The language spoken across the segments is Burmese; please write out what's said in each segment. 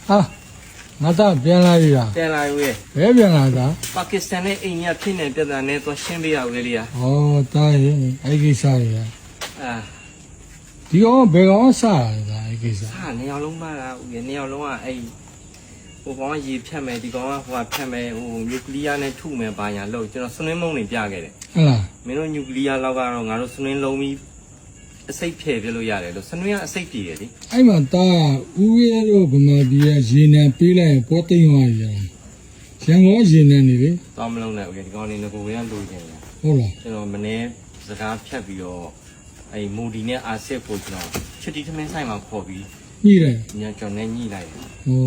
ဟာငါသားပြန်လာပြီလား ပြန်လာပြီ ဘယ်ပြန်လာတာ ပါကစ္စတန်နဲ့အိန္ဒိယဖြစ်နေပြဿနာနဲ့သွားရှင်းပေးရဦးလေ။ ဩတားရင်အဲ့ကိစ္စတွေ အာ ဒီကောင်ဘယ်ကောင်စားရလဲအဲ့ကိစ္စ ဟာနေအောင်လုံးပါလားဦးရေနေအောင်လုံးကအဲ့ဟိုကောင်ကရေဖြတ်မယ်ဒီကောင်ကဟိုကဖြတ်မယ်ဟိုနျူကလ িয়ার နဲ့ထုမယ်ပါညာလို့ကျွန်တော်ဆွနင်းမုံတွေပြခဲ့တယ် ဟုတ်လား မင်းတို့နျူကလ িয়ার လောက်ကတော့ငါတို့ဆွနင်းလုံးပြီးအစိတ်ဖယ်ပြလို့ရတယ်လို့ဆွနင်းကအစိတ်ပြေတယ်လေ အဲ့မှာတားဦးရဲတို့ဗမာပြည်ရဲ့ရေနံပေးလိုက်ရင်ပေါ်သိမ်းသွားရအောင်ရန်ကုန်ရေနံနေလေ သွားမလုံးနဲ့ဦးရေဒီကောင်နေငကိုရန်လိုချင်တယ် ဟုတ်လား ကျွန်တော်မနေ့စကားဖြတ်ပြီးတော့အဲ့မူဒီနဲ့အာစစ်ကိုကျွန်တော်ချစ်တီသမင်းဆိုင်မှာခေါ်ပြီး ညှိတယ် ညကျွန်တော်နဲ့ညှိလိုက်တယ် ဟို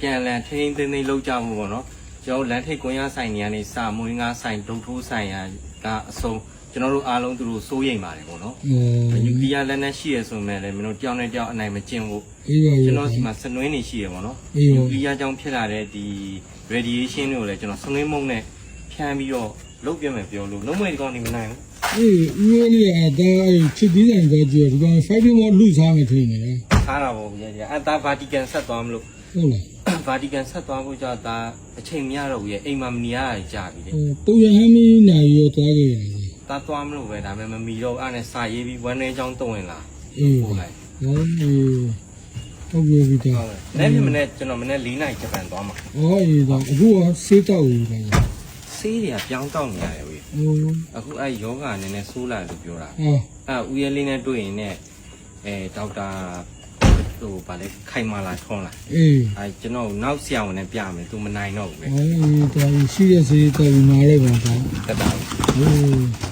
ပြန်လန်ထိန်းသိမ်းသိမ်းလောက်ကြမှုပေါ့နော်ကျွန်တော်လမ်းထိပ်ကွန်ရဆိုင်နေကနေစာမွေးငါဆိုင်ဒုံထိုးဆိုင်ရာကအစုံကျွန်တော်တို့အားလုံးသူတို့စိုးရိမ်ပါတယ်ပေါ့နော် ဟို နျူကလ িয়ার လက်နက်ရှိရဆိုမှလည်းမင်းတို့တယောက်နဲ့တယောက်အနိုင်မကျင့်ဘူး အေးပါ ကျွန်တော်ဒီမှာစနွင်းနေရှိရပေါ့နော်နျူကလ িয়ার ကြောင့်ဖြစ်လာတဲ့ဒီ radiation တွေကိုလည်းကျွန်တော်စနွင်းမုံနဲ့ဖြန်းပြီးတော့လုတ်ပြမယ်ပြောလို့လုံးဝဒီကောင်နေမနိုင်ဘူး အေးဦးရဲလေးအဲ့ဒါအဲ့ချစ်ပြီးဆိုင်ကြကြဒီကောင် fighting mode လူစားမယ်ထင်နေတယ် ထားတာပေါ့ဗျာအဲ့ဒါဗာတီကန်ဆက်သွားမလို့ ဟုတ်လား ဗာတီကန်ဆက်သွားဖို့ကြောင့်ဒါအချိန်မရတော့ဘူးရဲ့အိမ်မှာမနေရကြပြီလေ တူရဟမ်းမီနိုင်ရောသွားခဲ့ရတယ် တားသွားမလို့ပဲဒါပေမဲ့မမီတော့အဲ့နဲ့စာရေးပြီးဝမ်းနေချောင်းတုံးဝင်လာ အေး ပို့လိုက် ဟောအေးဟုတ်ပြီပြီတော့ ဟုတ်တယ်နေ့မနေ့ကျွန်တော်မနေ့4နိုင်ဂျပန်သွားမှာ ဟောအေးတော့အခုကစေးတော့ပြီလား ဆေးတွေကပြောင်းတောက်နေရတယ်ဝေး ဟို အခုအဲ့ယောဂနည်းနည်းဆိုးလာလို့ပြောတာ ဟော အဲ့ဦးရဲလေးနဲ့တွေ့ရင်လည်းဒေါက်တာဟိုဗာလေခိုင်မာလာထွန်းလာ အေး အဲ့ကျွန်တော်နောက်ဆရာဝန်နဲ့ပြမယ်သူမနိုင်တော့ဘူးပဲ ဟောအေးတော့ရှိရစေးတော့နားလိုက်ပါတော့ တက်တာ ဟို